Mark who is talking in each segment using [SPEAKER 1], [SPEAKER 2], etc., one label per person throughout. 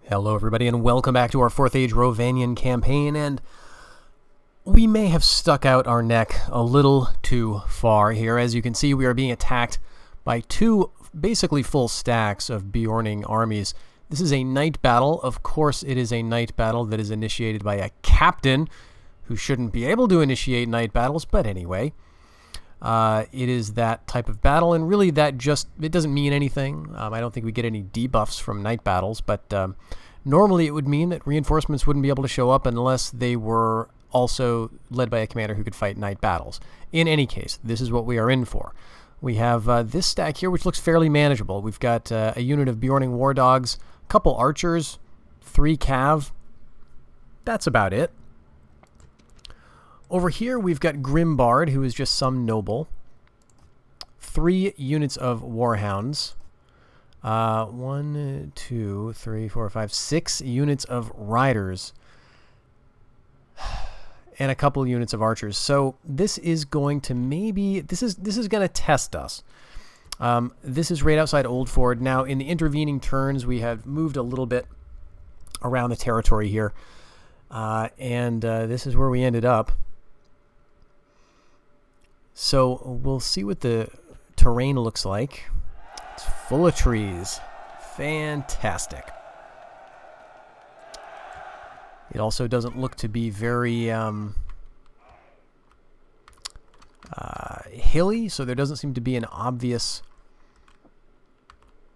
[SPEAKER 1] Hello everybody and welcome back to our 4th Age Rhovanion campaign, and we may have stuck out our neck a little too far here. As you can see, we are being attacked by two basically full stacks of Bjorning armies. This is a night battle. Of course it is a night battle that is initiated by a captain who shouldn't be able to initiate night battles, but anyway. It is that type of battle, and really that it doesn't mean anything. I don't think we get any debuffs from night battles, but normally it would mean that reinforcements wouldn't be able to show up unless they were also led by a commander who could fight night battles. In any case, this is what we are in for. We have this stack here, which looks fairly manageable. We've got a unit of Bjorning War Dogs, a couple archers, 3 cav. That's about it. Over here, we've got Grimbard, who is just some noble. 3 units of Warhounds. 1, 2, 3, 4, 5, 6 units of Riders. And a couple units of Archers. So this is going to this is going to test us. This is right outside Old Ford. Now, in the intervening turns, we have moved a little bit around the territory here. And this is where we ended up. So we'll see what the terrain looks like. It's full of trees. Fantastic. It also doesn't look to be very hilly, so there doesn't seem to be an obvious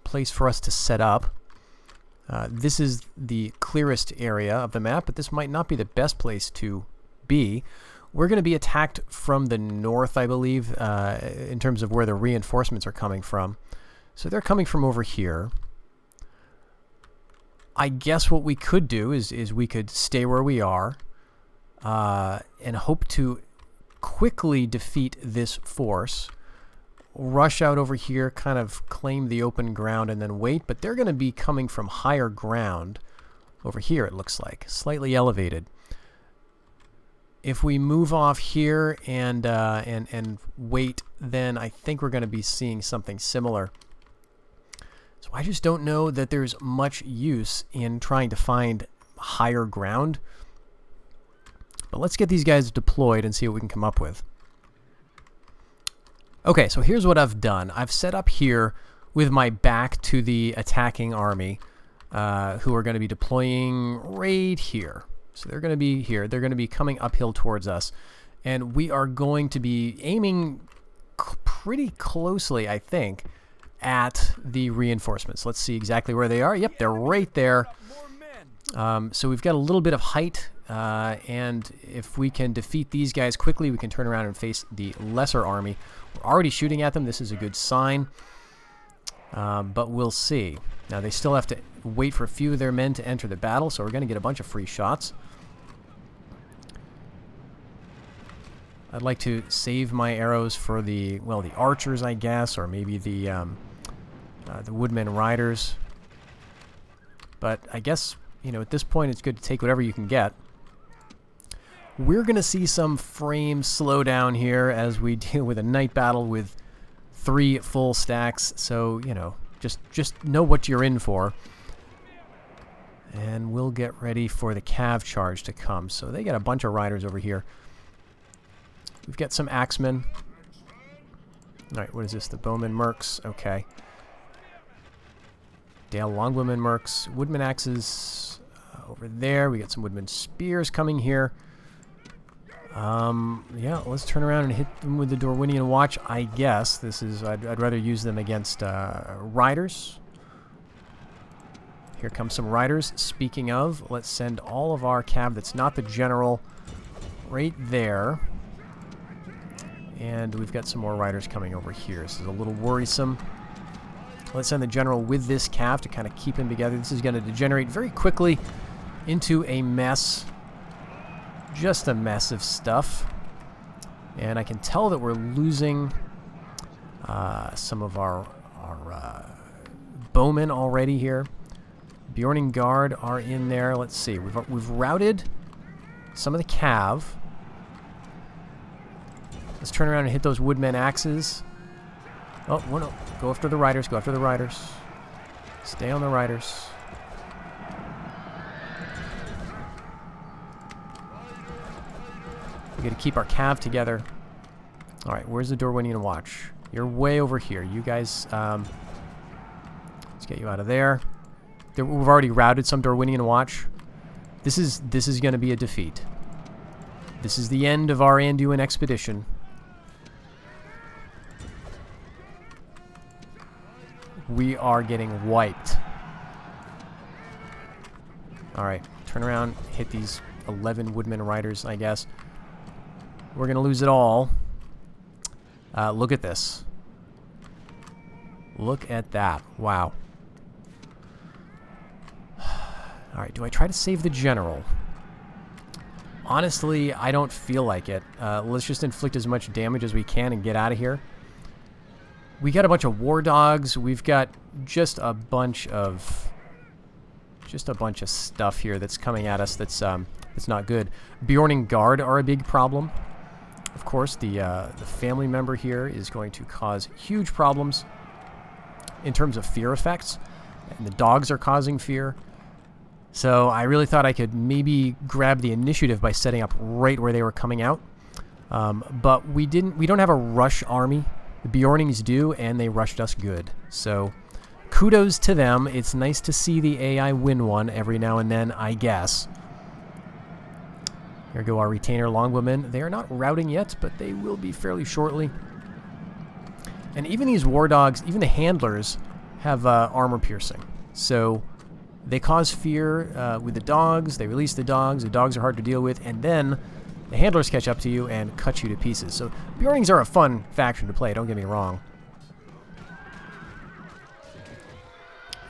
[SPEAKER 1] place for us to set up. This is the clearest area of the map, but this might not be the best place to be. We're going to be attacked from the north, I believe, in terms of where the reinforcements are coming from. So they're coming from over here. I guess what we could do is we could stay where we are and hope to quickly defeat this force. Rush out over here, kind of claim the open ground, and then wait. But they're going to be coming from higher ground over here, it looks like, slightly elevated. If we move off here and wait, then I think we're going to be seeing something similar. So I just don't know that there's much use in trying to find higher ground. But let's get these guys deployed and see what we can come up with. Okay, so here's what I've done. I've set up here with my back to the attacking army, who are going to be deploying right here. So they're going to be here. They're going to be coming uphill towards us. And we are going to be aiming pretty closely, I think, at the reinforcements. Let's see exactly where they are. Yep, they're right there. So we've got a little bit of height. And if we can defeat these guys quickly, we can turn around and face the lesser army. We're already shooting at them. This is a good sign. But we'll see. Now, they still have to wait for a few of their men to enter the battle, so we're going to get a bunch of free shots. I'd like to save my arrows for the archers, I guess, or maybe the woodmen riders. But I guess, at this point, it's good to take whatever you can get. We're going to see some frame slowdown here as we deal with a night battle with 3 full stacks, so, just know what you're in for. And we'll get ready for the cav charge to come. So they got a bunch of riders over here. We've got some axemen. Alright, what is this? The bowman mercs. Okay. Dale longbowmen mercs. Woodman axes over there. We got some woodman spears coming here. Yeah, let's turn around and hit them with the Rhovanion watch, I guess. This is, I'd rather use them against riders. Here come some riders. Speaking of, let's send all of our cav that's not the general right there. And we've got some more riders coming over here. This is a little worrisome. Let's send the general with this cav to kind of keep him together. This is going to degenerate very quickly into a mess. Just a mess of stuff. And I can tell that we're losing some of our bowmen already here. Bjorning Guard are in there. Let's see. We've routed some of the cav. Let's turn around and hit those woodmen axes. Oh, no. Go after the riders. Go after the riders. Stay on the riders. We got to keep our cav together. All right, where's the Rhovanion watch? You're way over here. You guys, let's get you out of there. We've already routed some Rhovanion watch. This is going to be a defeat. This is the end of our Anduin expedition. We are getting wiped. All right, turn around, hit these 11 Woodman Riders, I guess. We're going to lose it all. Look at this. Look at that. Wow. All right, do I try to save the general? Honestly, I don't feel like it. Let's just inflict as much damage as we can and get out of here. We got a bunch of war dogs. We've got just a bunch of stuff here that's coming at us that's not good. Bjorning Guard are a big problem. Of course, the family member here is going to cause huge problems in terms of fear effects, and the dogs are causing fear. So I really thought I could maybe grab the initiative by setting up right where they were coming out, but we didn't. We don't have a rush army. The Bjornings do, and they rushed us good. So kudos to them. It's nice to see the AI win one every now and then, I guess. Here go our retainer longbowmen. They are not routing yet, but they will be fairly shortly. And even these war dogs, even the handlers, have armor piercing. So they cause fear with the dogs. They release the dogs. The dogs are hard to deal with. And then the handlers catch up to you and cut you to pieces. So Bjornings are a fun faction to play, don't get me wrong.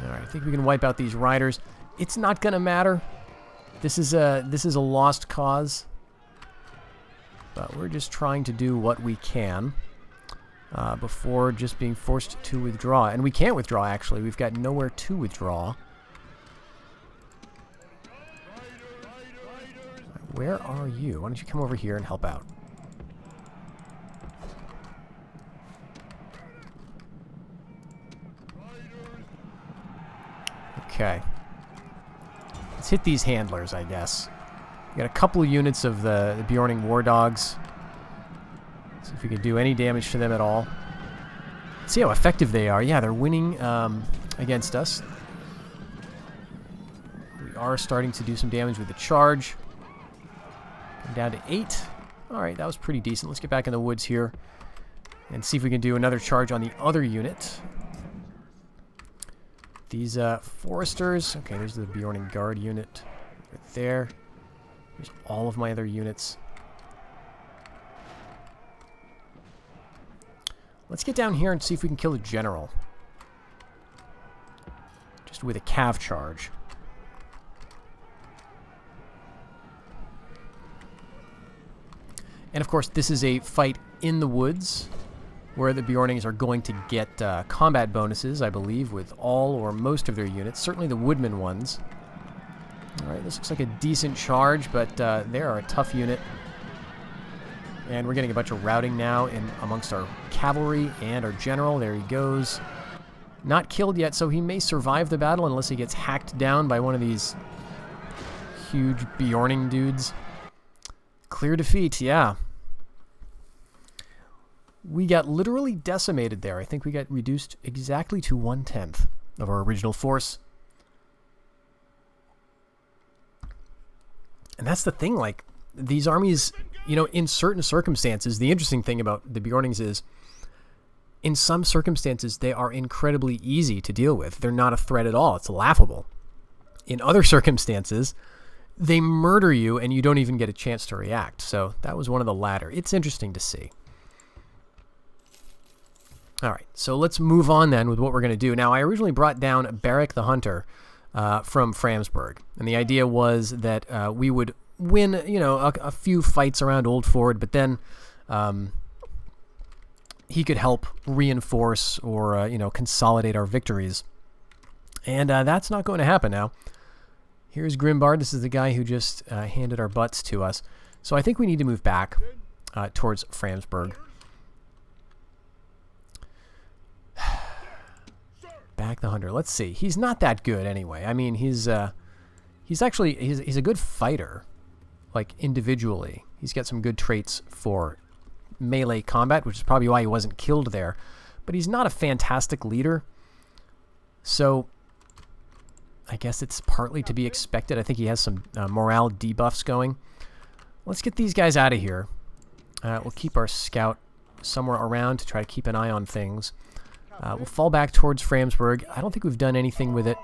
[SPEAKER 1] Alright, I think we can wipe out these riders. It's not going to matter. This is a lost cause. But we're just trying to do what we can before just being forced to withdraw. And we can't withdraw, actually. We've got nowhere to withdraw. Where are you? Why don't you come over here and help out? Okay. Let's hit these handlers, I guess. We got a couple of units of the Bjorning War Dogs. See if we can do any damage to them at all. Let's see how effective they are. Yeah, they're winning against us. We are starting to do some damage with the charge. Down to 8. Alright, that was pretty decent. Let's get back in the woods here and see if we can do another charge on the other unit. These foresters. Okay, there's the Bjorning Guard unit right there. There's all of my other units. Let's get down here and see if we can kill the general. Just with a cav charge. And of course, this is a fight in the woods where the Bjornings are going to get combat bonuses, I believe, with all or most of their units. Certainly the Woodman ones. Alright, this looks like a decent charge, but they are a tough unit. And we're getting a bunch of routing now in amongst our cavalry and our general. There he goes. Not killed yet, so he may survive the battle unless he gets hacked down by one of these huge Bjorning dudes. Clear defeat, yeah. We got literally decimated there. I think we got reduced exactly to 1/10 of our original force. And that's the thing, like, these armies, you know, in certain circumstances, the interesting thing about the Bjornings is, in some circumstances, they are incredibly easy to deal with. They're not a threat at all. It's laughable. In other circumstances, they murder you and you don't even get a chance to react. So that was one of the latter. It's interesting to see. All right, so let's move on then with what we're going to do. Now, I originally brought down Beric the Hunter from Framsburg. And the idea was that we would win, you know, a few fights around Old Ford, but then he could help reinforce or, you know, consolidate our victories. And that's not going to happen now. Here's Grimbard. This is the guy who just handed our butts to us. So I think we need to move back towards Framsburg. Back the Hunter. Let's see. He's not that good anyway. I mean, he's actually he's a good fighter, like individually. He's got some good traits for melee combat, which is probably why he wasn't killed there. But he's not a fantastic leader. So I guess it's partly to be expected. I think he has some morale debuffs going. Let's get these guys out of here. We'll keep our scout somewhere around to try to keep an eye on things. We'll fall back towards Framsburg. I don't think we've done anything with it.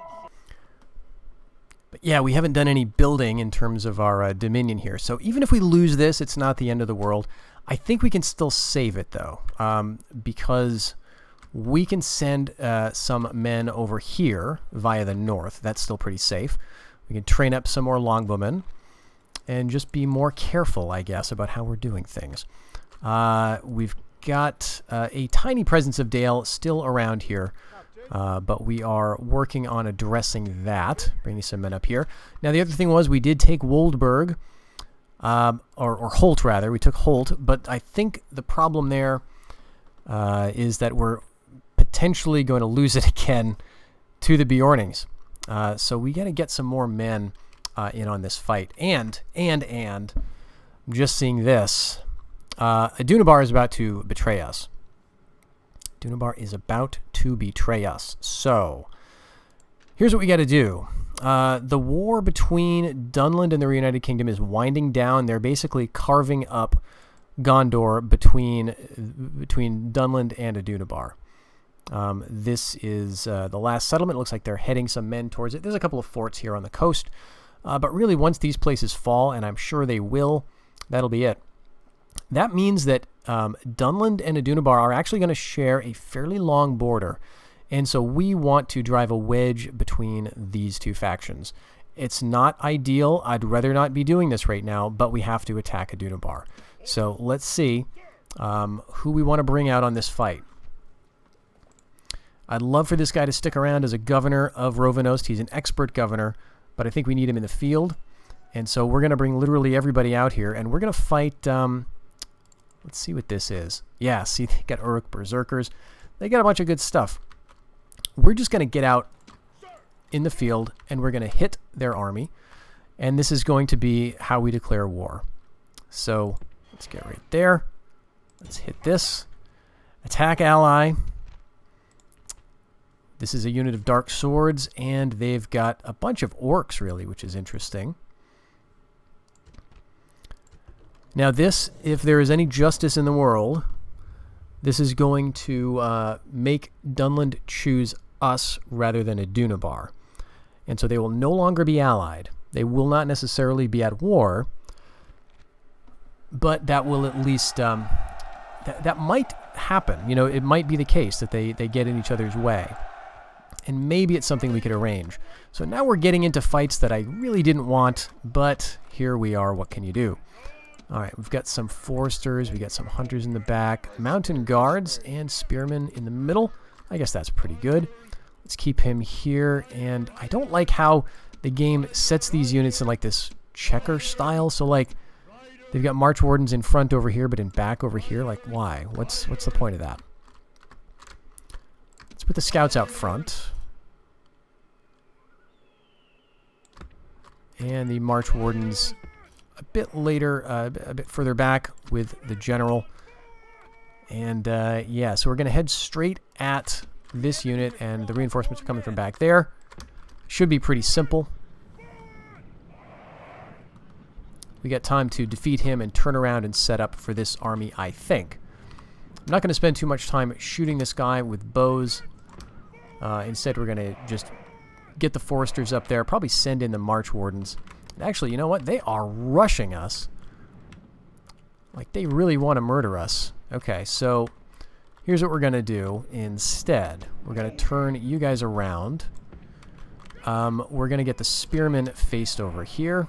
[SPEAKER 1] But yeah, we haven't done any building in terms of our Dominion here. So even if we lose this, it's not the end of the world. I think we can still save it, though, because we can send some men over here via the north. That's still pretty safe. We can train up some more longbowmen and just be more careful, I guess, about how we're doing things. We've got a tiny presence of Dale still around here, but we are working on addressing that. Bringing some men up here. Now, the other thing was we did take Woldburg, or Holt, rather. We took Holt, but I think the problem there is that we're potentially going to lose it again to the Bjornings. So we got to get some more men in on this fight. And I'm just seeing this. Adunabar is about to betray us. Adunabar is about to betray us. So here's what we got to do. The war between Dunland and the Reunited Kingdom is winding down. They're basically carving up Gondor between Dunland and Adunabar. This is the last settlement. It looks like they're heading some men towards it. There's a couple of forts here on the coast. But really, once these places fall, and I'm sure they will, that'll be it. That means that Dunland and Adunabar are actually going to share a fairly long border. And so we want to drive a wedge between these two factions. It's not ideal. I'd rather not be doing this right now, but we have to attack Adunabar. So let's see who we want to bring out on this fight. I'd love for this guy to stick around as a governor of Rhovanost. He's an expert governor, but I think we need him in the field. And so we're going to bring literally everybody out here, and we're going to fight... let's see what this is. Yeah, see, they got Uruk Berserkers. They got a bunch of good stuff. We're just going to get out in the field, and we're going to hit their army. And this is going to be how we declare war. So let's get right there. Let's hit this. Attack ally. This is a unit of dark swords, and they've got a bunch of orcs, really, which is interesting. Now this, if there is any justice in the world, this is going to make Dunland choose us rather than Adunabar. And so they will no longer be allied. They will not necessarily be at war, but that will at least... that might happen. You know, it might be the case that they get in each other's way. And maybe it's something we could arrange. So now we're getting into fights that I really didn't want, but here we are. What can you do? All right, we've got some foresters, we got some hunters in the back, mountain guards, and spearmen in the middle. I guess that's pretty good. Let's keep him here, and I don't like how the game sets these units in like this checker style. So like they've got march wardens in front over here, but in back over here. Like why? What's the point of that? Let's put the scouts out front. And the march wardens a bit later, a bit further back with the general. And yeah, so we're going to head straight at this unit, and the reinforcements are coming from back there. Should be pretty simple. We got time to defeat him and turn around and set up for this army, I think. I'm not going to spend too much time shooting this guy with bows. Instead, we're going to just get the foresters up there, probably send in the march wardens. Actually, you know what? They are rushing us. Like, they really want to murder us. Okay, so here's what we're going to do instead. We're going to turn you guys around. We're going to get the spearmen faced over here.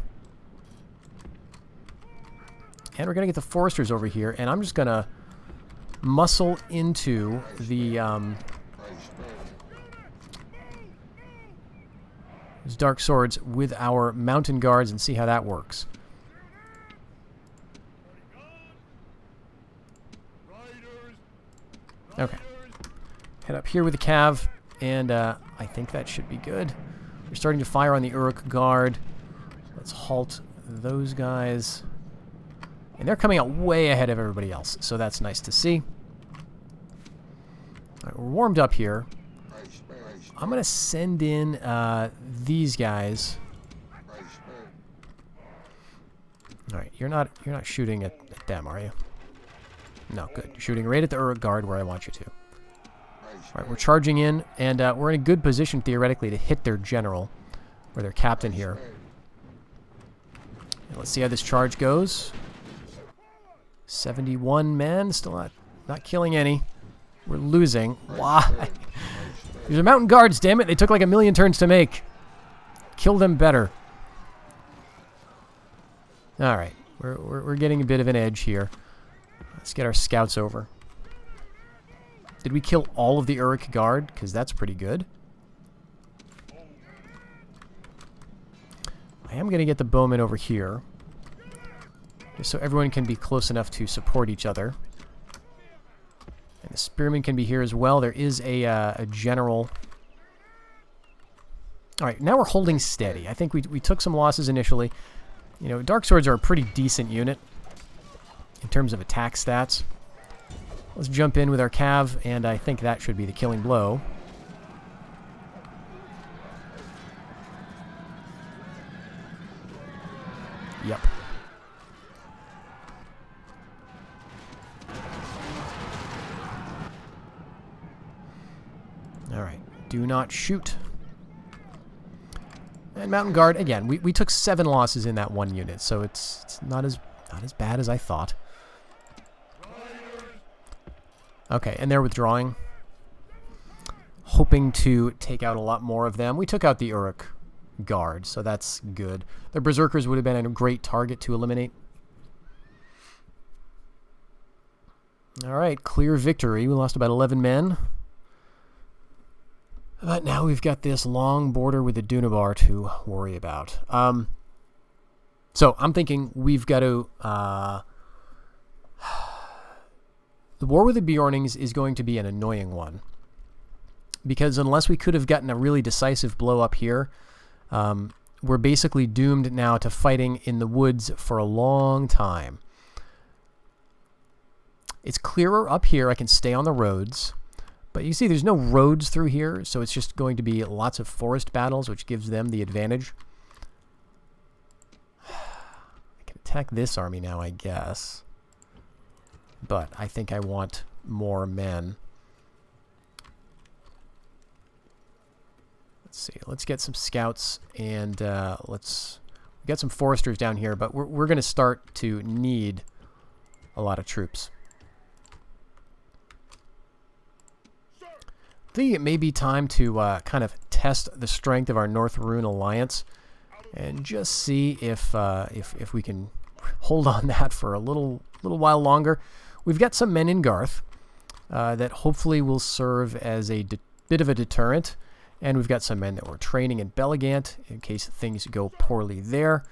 [SPEAKER 1] And we're going to get the foresters over here. And I'm just going to muscle into the... dark swords with our mountain guards and see how that works. Okay. Head up here with the cav, and I think that should be good. We're starting to fire on the Uruk guard. Let's halt those guys. And they're coming out way ahead of everybody else, so that's nice to see. All right, we're warmed up here. I'm going to send in these guys. All right, you're not shooting at them, are you? No, good. You're shooting right at the Uruk guard where I want you to. All right, we're charging in, and we're in a good position theoretically to hit their general or their captain here. And let's see how this charge goes. 71 men, still not killing any. We're losing. Why? These are mountain guards, damn it. They took like 1,000,000 turns to make. Kill them better. All right, we're getting a bit of an edge here. Let's get our scouts over. Did we kill all of the Uruk guard? Because that's pretty good. I am going to get the bowmen over here, just so everyone can be close enough to support each other. And the spearmen can be here as well. There is a general. All right, now we're holding steady. I think we took some losses initially. You know, Dark Swords are a pretty decent unit in terms of attack stats. Let's jump in with our cav, and I think that should be the killing blow. Yep. All right. Do not shoot. And Mountain Guard, again, we took 7 losses in that one unit, so it's not as bad as I thought. Okay, and they're withdrawing. Hoping to take out a lot more of them. We took out the Uruk guard, so that's good. The Berserkers would have been a great target to eliminate. Alright, clear victory. We lost about 11 men. But now we've got this long border with the Dunabar to worry about. So I'm thinking we've got to... the war with the Bjornings is going to be an annoying one. Because unless we could have gotten a really decisive blow up here, we're basically doomed now to fighting in the woods for a long time. It's clearer up here. I can stay on the roads. But you see there's no roads through here, so it's just going to be lots of forest battles, which gives them the advantage. I can attack this army now, I guess. But I think I want more men. Let's see. Let's get some scouts, and let's get some foresters down here. But we're going to start to need a lot of troops. I think it may be time to kind of test the strength of our North Rune alliance, and just see if we can hold on that for a little while longer. We've got some men in Garth that hopefully will serve as a bit of a deterrent, and we've got some men that we're training in Belagant in case things go poorly there.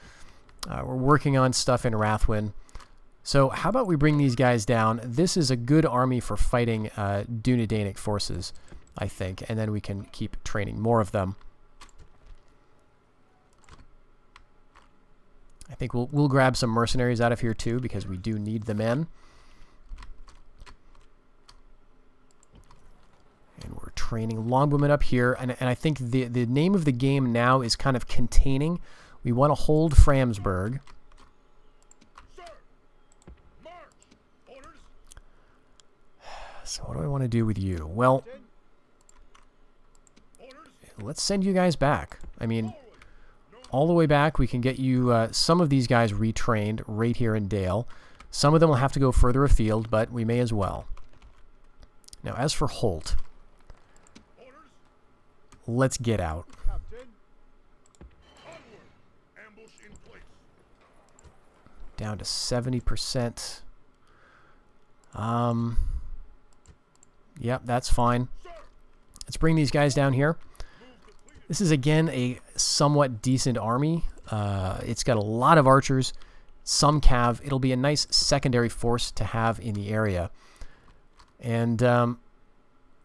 [SPEAKER 1] We're working on stuff in Rathwin. So how about we bring these guys down? This is a good army for fighting Dunedainic forces, I think, and then we can keep training more of them. I think we'll grab some mercenaries out of here too, because we do need the men. And we're training longbowmen up here, and I think the name of the game now is kind of containing. We want to hold Framsburg. So what do I want to do with you? Well, let's send you guys back. I mean, all the way back, we can get you some of these guys retrained right here in Dale. Some of them will have to go further afield, but we may as well. Now, as for Holt, let's get out. Down to 70%. Yep, that's fine. Let's bring these guys down here. This is, again, a somewhat decent army. It's got a lot of archers, some cav. It'll be a nice secondary force to have in the area. And, all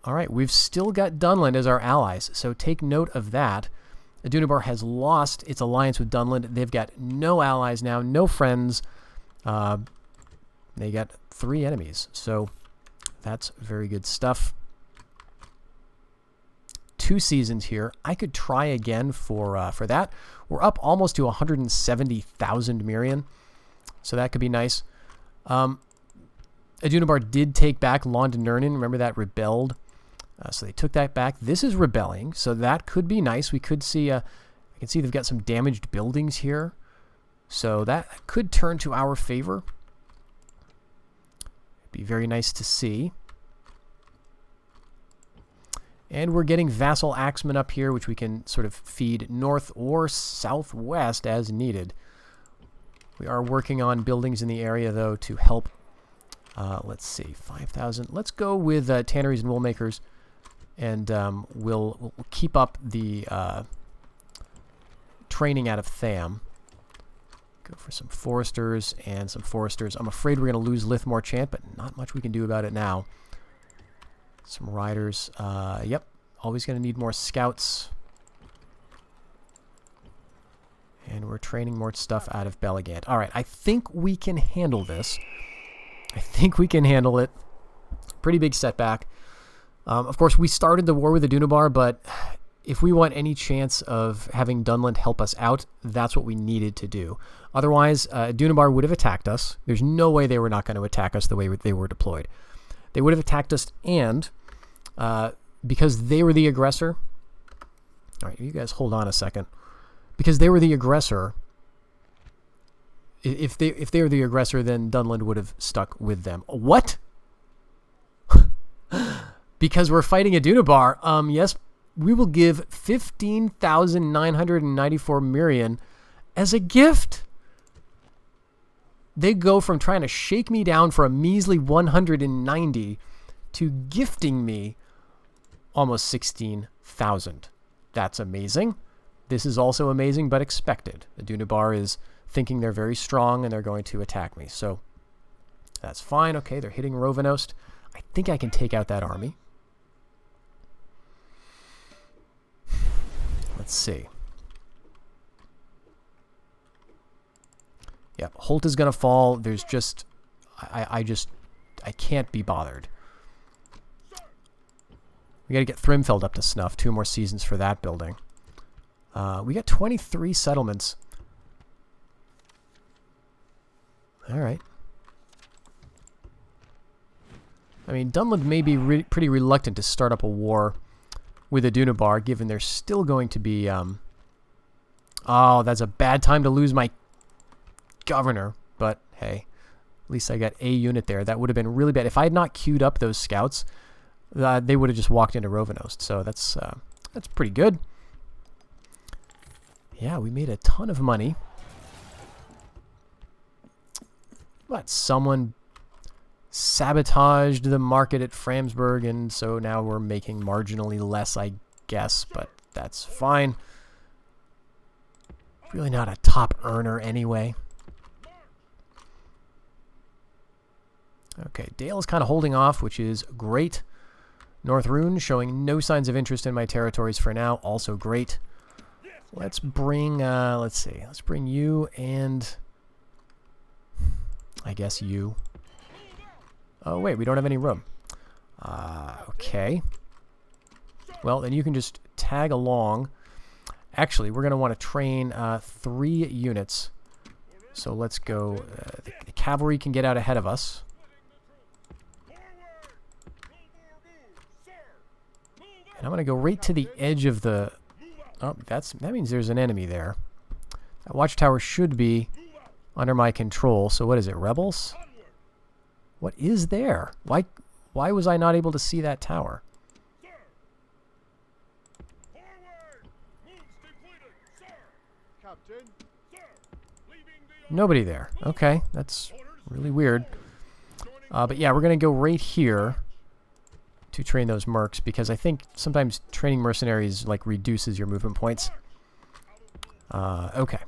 [SPEAKER 1] right, we've still got Dunland as our allies, so take note of that. Dunabar has lost its alliance with Dunland. They've got no allies now, no friends. They got 3 enemies, so that's very good stuff. 2 seasons here. I could try again for that. We're up almost to 170,000 Mirian, so that could be nice. Adunabar did take back Londonurnin. Remember that rebelled? So they took that back. This is rebelling, so that could be nice. We could see, I can see they've got some damaged buildings here. So that could turn to our favor. It'd be very nice to see. And we're getting vassal axemen up here, which we can sort of feed north or southwest as needed. We are working on buildings in the area, though, to help. Let's see, 5,000. Let's go with tanneries and wool makers, and we'll keep up the training out of Tham. Go for some foresters and some foresters. I'm afraid we're going to lose Lithmore Chant, but not much we can do about it now. Some riders. Yep, always going to need more scouts. And we're training more stuff out of Belagant. All right, I think we can handle this. I think we can handle it. Pretty big setback. Of course, we started the war with Adunabar, but if we want any chance of having Dunland help us out, that's what we needed to do. Otherwise, Adunabar would have attacked us. There's no way they were not going to attack us the way they were deployed. They would have attacked us, and because they were the aggressor... All right, you guys hold on a second. Because they were the aggressor... If they were the aggressor, then Dunland would have stuck with them. What? Because we're fighting Adunabar. Yes, we will give 15,994 Mirian as a gift. They go from trying to shake me down for a measly 190 to gifting me almost 16,000. That's amazing. This is also amazing, but expected. Adunabar is thinking they're very strong and they're going to attack me. So that's fine. Okay, they're hitting Rhovanion. I think I can take out that army. Let's see. Yeah, Holt is going to fall. There's just... I can't be bothered. We got to get Thrimfeld up to snuff. 2 more seasons for that building. We got 23 settlements. All right. I mean, Dunland may be pretty reluctant to start up a war with Adunabar, given they're still going to be... Oh, that's a bad time to lose my governor. But, hey, at least I got a unit there. That would have been really bad. If I had not queued up those scouts, they would have just walked into Rhovanion. So that's pretty good. Yeah, we made a ton of money. But someone sabotaged the market at Framsburg, and so now we're making marginally less, I guess, but that's fine. Really not a top earner anyway. Okay, Dale is kind of holding off, which is great. North Rune showing no signs of interest in my territories for now, also great. Let's bring, let's see, let's bring you and... I guess you. Oh, wait, we don't have any room. Okay. Well, then you can just tag along. Actually, we're going to want to train 3 units. So let's go. The cavalry can get out ahead of us. And I'm going to go right to the edge of the... Oh, that means there's an enemy there. That watchtower should be under my control. So what is it, rebels? What is there? Why was I not able to see that tower? Nobody there. Okay, that's really weird. But yeah, we're going to go right here to train those mercs, because I think sometimes training mercenaries like reduces your movement points. Okay.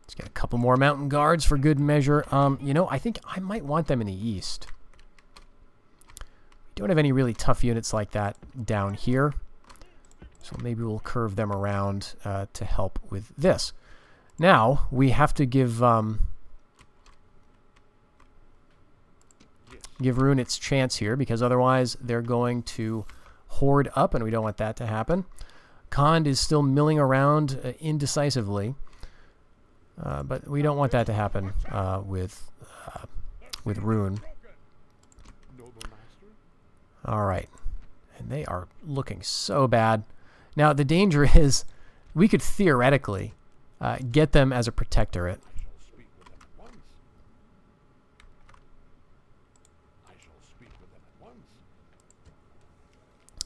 [SPEAKER 1] Let's get a couple more mountain guards for good measure. You know, I think I might want them in the east. We don't have any really tough units like that down here, so maybe we'll curve them around to help with this. Now, we have to give Rune its chance here, because otherwise they're going to hoard up, and we don't want that to happen. Khand is still milling around indecisively, but we don't want that to happen with Rune. All right. And they are looking so bad. Now, the danger is we could theoretically get them as a protectorate.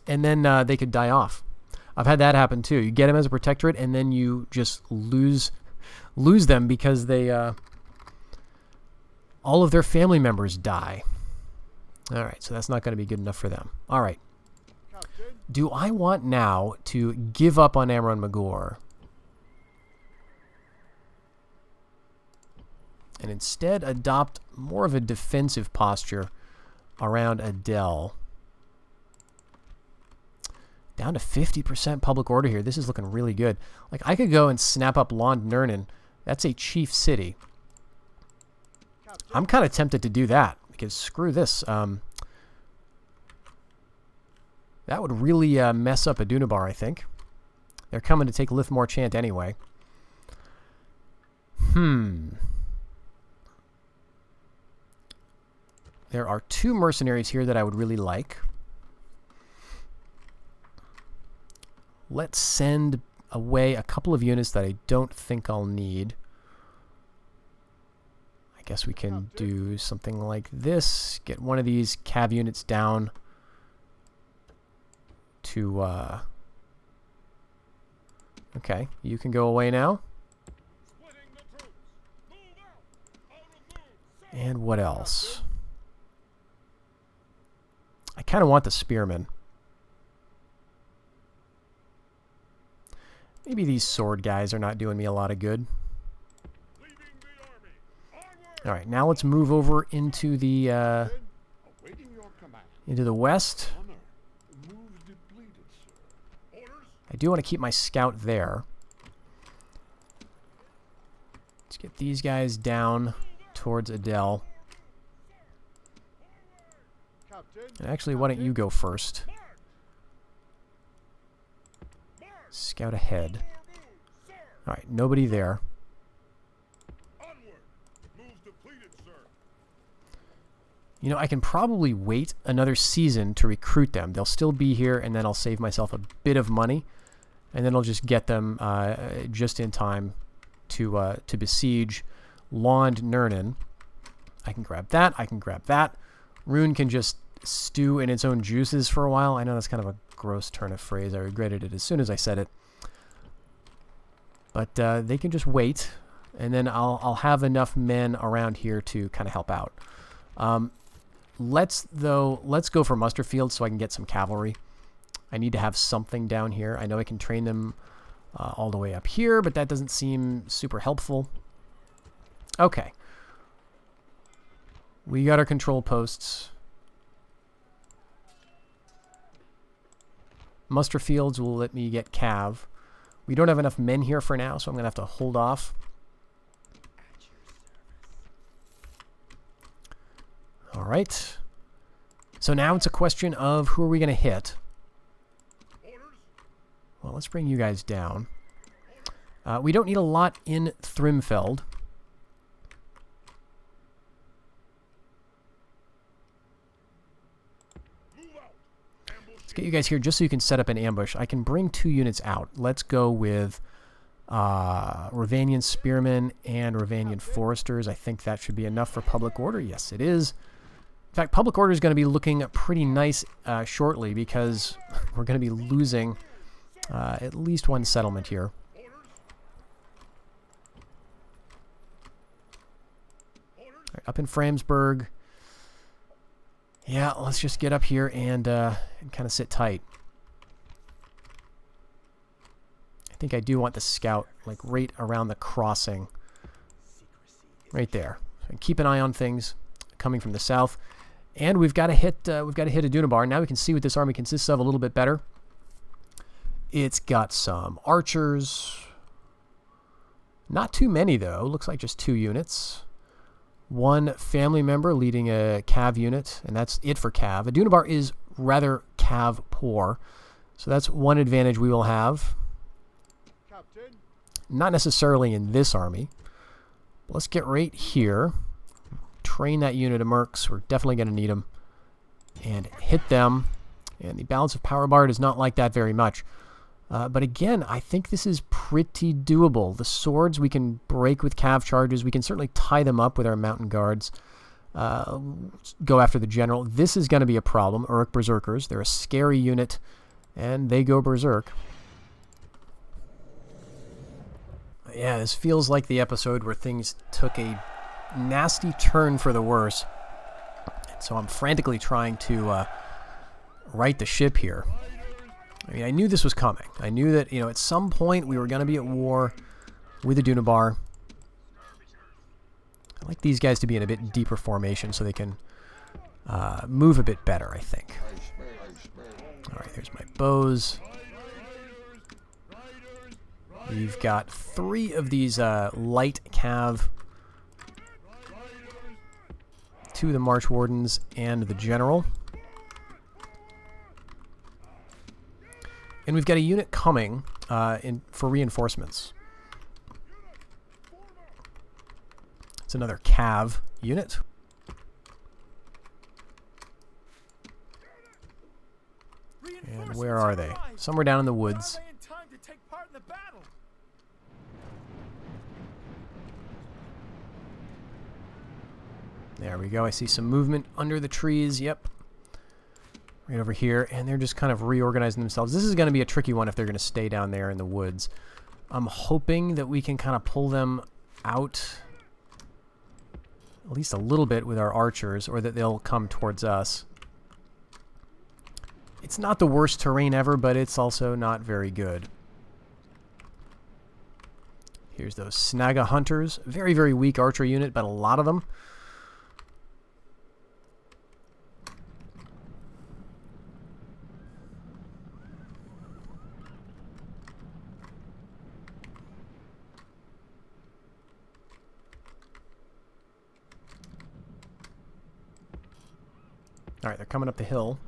[SPEAKER 1] And then they could die off. I've had that happen too. You get them as a protectorate, and then you just lose them because they all of their family members die. All right, so that's not going to be good enough for them. All right. Do I want now to give up on Amron Magor and instead adopt more of a defensive posture around Adel? Down to 50% public order here. This is looking really good. Like, I could go and snap up Lond Nernan. That's a chief city. I'm kind of tempted to do that, because screw this. That would really mess up Adunabar, I think. They're coming to take Lithmore Chant anyway. There are 2 mercenaries here that I would really like. Let's send away a couple of units that I don't think I'll need. I guess we can do something like this. Get one of these cav units down to... Okay, you can go away now. And what else? I kind of want the spearmen. Maybe these sword guys are not doing me a lot of good. Alright, now let's move over into the west. I do want to keep my scout there. Let's get these guys down towards Adel. And actually, why don't you go first? Scout ahead. Alright, nobody there. You know, I can probably wait another season to recruit them. They'll still be here, and then I'll save myself a bit of money. And then I'll just get them just in time to besiege Lond Nernan. I can grab that. I can grab that. Rune can just stew in its own juices for a while. I know that's kind of a gross turn of phrase. I regretted it as soon as I said it. But they can just wait, and then I'll have enough men around here to kind of help out. Let's go for muster fields so I can get some cavalry. I need to have something down here. I know I can train them all the way up here, but that doesn't seem super helpful. Okay. We got our control posts. Muster fields will let me get cav. We don't have enough men here for now, so I'm going to have to hold off. All right. So now it's a question of who are we going to hit? Well, let's bring you guys down. We don't need a lot in Thrimfeld. Let's get you guys here just so you can set up an ambush. I can bring 2 units out. Let's go with Rhovanion Spearmen and Rhovanion Foresters. I think that should be enough for public order. Yes, it is. In fact, public order is going to be looking pretty nice shortly, because we're going to be losing at least 1 settlement here. Right, up in Framsburg. Yeah, let's just get up here and kind of sit tight. I think I do want the scout like right around the crossing, right there. And keep an eye on things coming from the south. And we've got to hit Adunabar. Now we can see what this army consists of a little bit better. It's got some archers. Not too many, though. Looks like just 2 units. One family member leading a Cav unit, and that's it for Cav. Adunabar is rather Cav poor, so that's one advantage we will have.
[SPEAKER 2] Captain.
[SPEAKER 1] Not necessarily in this army. But let's get right here. Train that unit of mercs. We're definitely going to need them. And hit them. And the balance of power bar does not like that very much. But again, I think this is pretty doable. The swords we can break with Cav charges. We can certainly tie them up with our mountain guards. Go after the general. This is going to be a problem. Uruk Berserkers. They're a scary unit. And they go berserk. Yeah, this feels like the episode where things took a nasty turn for the worse. So I'm frantically trying to right the ship here. I mean, I knew this was coming. I knew that, you know, at some point we were going to be at war with the Adunabar. I like these guys to be in a bit deeper formation so they can move a bit better, I think. Alright, there's my bows. We've got 3 of these light Cav, 2 of the March Wardens, and the General. And we've got a unit coming for reinforcements. It's another Cav unit. And where are they? Somewhere down in the woods. There we go. I see some movement under the trees. Yep. Right over here. And they're just kind of reorganizing themselves. This is going to be a tricky one if they're going to stay down there in the woods. I'm hoping that we can kind of pull them out at least a little bit with our archers, or that they'll come towards us. It's not the worst terrain ever, but it's also not very good. Here's those Snaga Hunters. Very, very weak archer unit, but a lot of them. Alright, they're coming up the hill.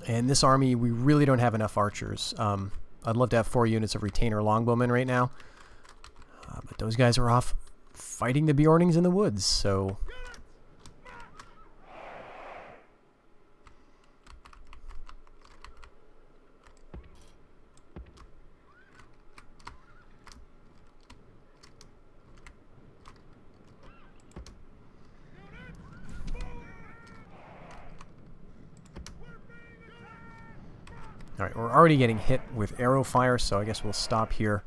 [SPEAKER 1] And this army, we really don't have enough archers. I'd love to have 4 units of retainer longbowmen right now. But those guys are off fighting the Bjornings in the woods, so... Alright, we're already getting hit with arrow fire, so I guess we'll stop here.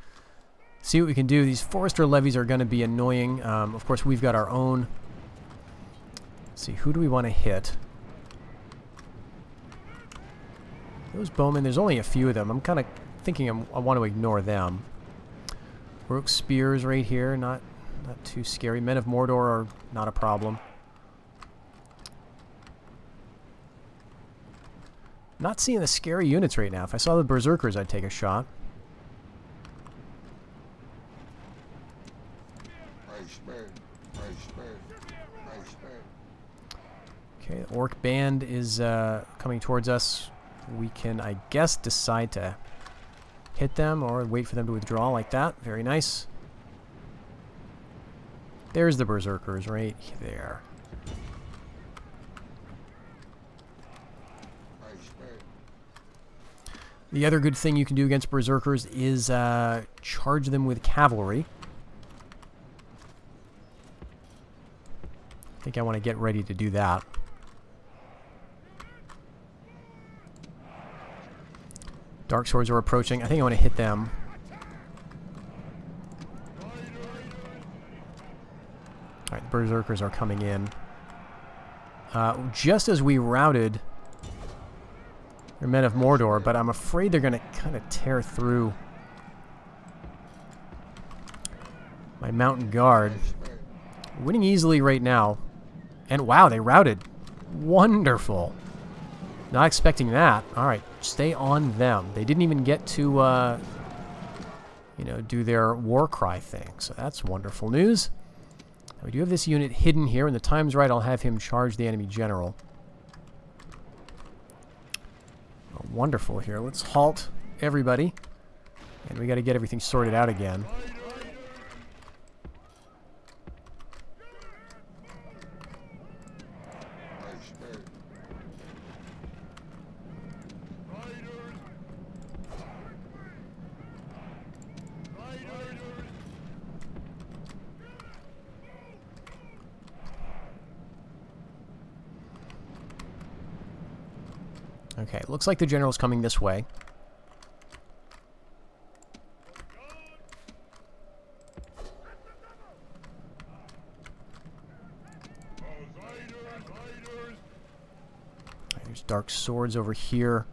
[SPEAKER 1] See what we can do. These Forester levies are going to be annoying. Of course, we've got our own. Let's see, who do we want to hit? Those bowmen, there's only a few of them. I'm kind of thinking I want to ignore them. Rook spears right here, not too scary. Men of Mordor are not a problem. Not seeing the scary units right now. If I saw the Berserkers, I'd take a shot. Okay, the Orc Band is coming towards us. We can, I guess, decide to hit them or wait for them to withdraw like that. Very nice. There's the Berserkers right there. The other good thing you can do against Berserkers is charge them with cavalry. I think I want to get ready to do that. Dark Swords are approaching. I think I want to hit them. Alright, the Berserkers are coming in. Just as we routed... They're Men of Mordor, but I'm afraid they're going to kind of tear through my Mountain Guard. We're winning easily right now. And wow, they routed. Wonderful. Not expecting that. Alright, stay on them. They didn't even get to, you know, do their war cry thing. So that's wonderful news. Now, we do have this unit hidden here. When the time's right, I'll have him charge the enemy general. Oh, wonderful here. Let's halt everybody. And we got to get everything sorted out again. Okay, looks like the general's coming this way. There's dark swords over here.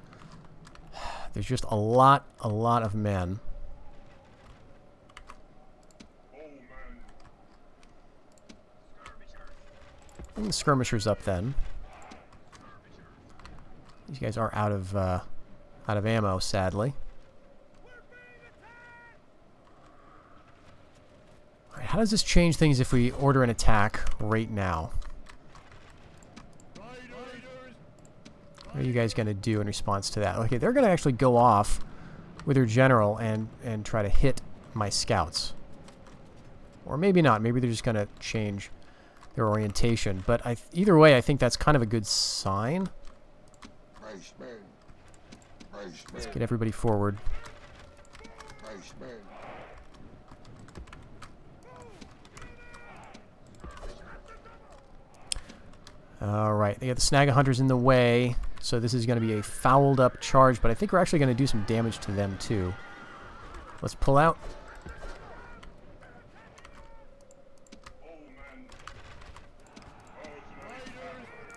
[SPEAKER 1] There's just a lot of men. Bring the skirmishers up then. These guys are out of ammo, sadly. All right, how does this change things if we order an attack right now? What are you guys going to do in response to that? Okay, they're going to actually go off with their general and try to hit my scouts. Or maybe not. Maybe they're just going to change their orientation. But either way, I think that's kind of a good sign. Let's get everybody forward. Alright, they got the snag hunters in the way, so this is going to be a fouled up charge, but I think we're actually going to do some damage to them too. Let's pull out.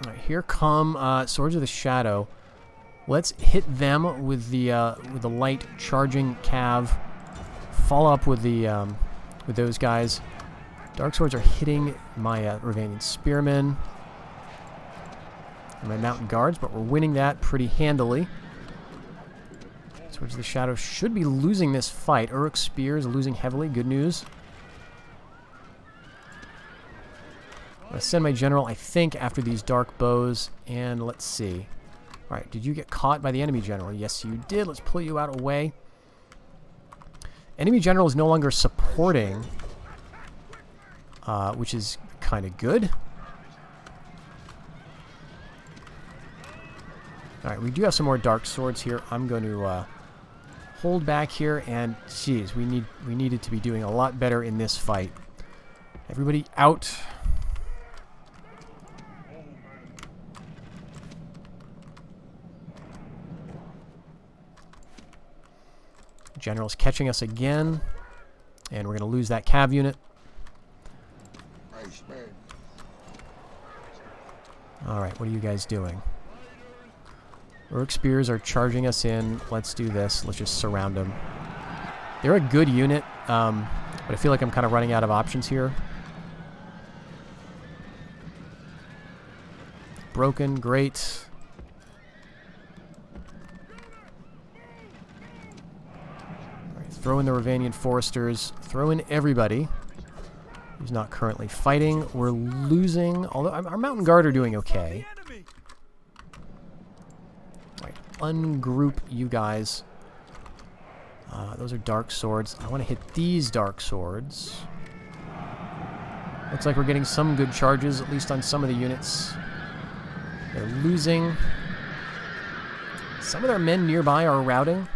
[SPEAKER 1] Alright, here come Swords of the Shadow. Let's hit them with the light charging cav. Follow up with those guys. Dark swords are hitting my Rhovanion spearmen and my mountain guards, but we're winning that pretty handily. Swords of the Shadow should be losing this fight. Uruk spears losing heavily. Good news. I'm gonna send my general, I think, after these dark bows, and let's see. Alright, did you get caught by the enemy general? Yes, you did. Let's pull you out away. Enemy general is no longer supporting, which is kind of good. Alright, we do have some more dark swords here. I'm going to hold back here, and geez, we needed to be doing a lot better in this fight. Everybody out. General's catching us again, and we're going to lose that cav unit. Alright, what are you guys doing? Uruk spears are charging us in. Let's do this. Let's just surround them. They're a good unit, but I feel like I'm kind of running out of options here. Broken, great. Throw in the Rhovanion foresters. Throw in everybody who's not currently fighting. We're losing, although our mountain guard are doing okay. Right, ungroup you guys. Those are dark swords. I want to hit these dark swords. Looks like we're getting some good charges, at least on some of the units. They're losing. Some of their men nearby are routing.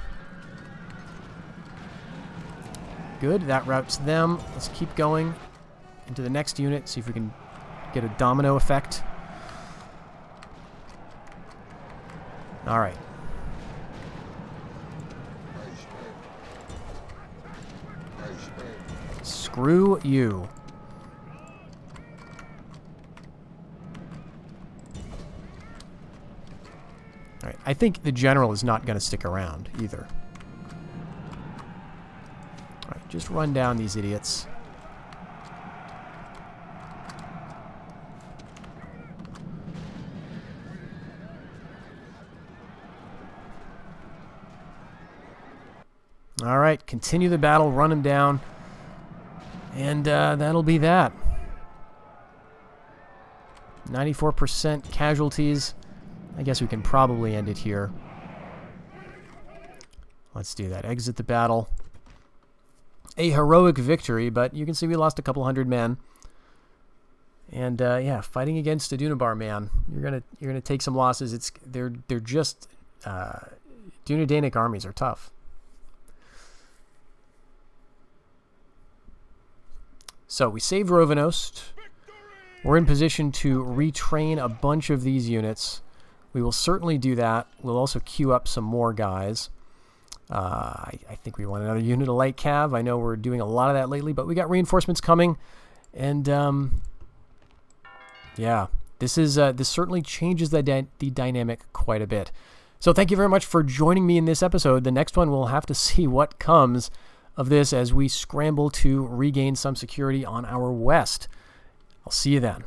[SPEAKER 1] Good, that routes them. Let's keep going into the next unit, see if we can get a domino effect. Alright. Screw you. Alright, I think the general is not going to stick around either. Just run down these idiots. All right, continue the battle, run him down, and that'll be that. 94% casualties. I guess we can probably end it here. Let's do that. Exit the battle. A heroic victory, but you can see we lost a couple hundred men. And yeah, fighting against a Dunabar, man, you're gonna take some losses. They're just Dunadanic armies are tough. So we saved Rhovanost. We're in position to retrain a bunch of these units. We will certainly do that. We'll also queue up some more guys. I think we want another unit of light cav. I know we're doing a lot of that lately, but we got reinforcements coming, and yeah, this certainly changes the dynamic quite a bit. So thank you very much for joining me in this episode. The next one we'll have to see what comes of this as we scramble to regain some security on our west. I'll see you then.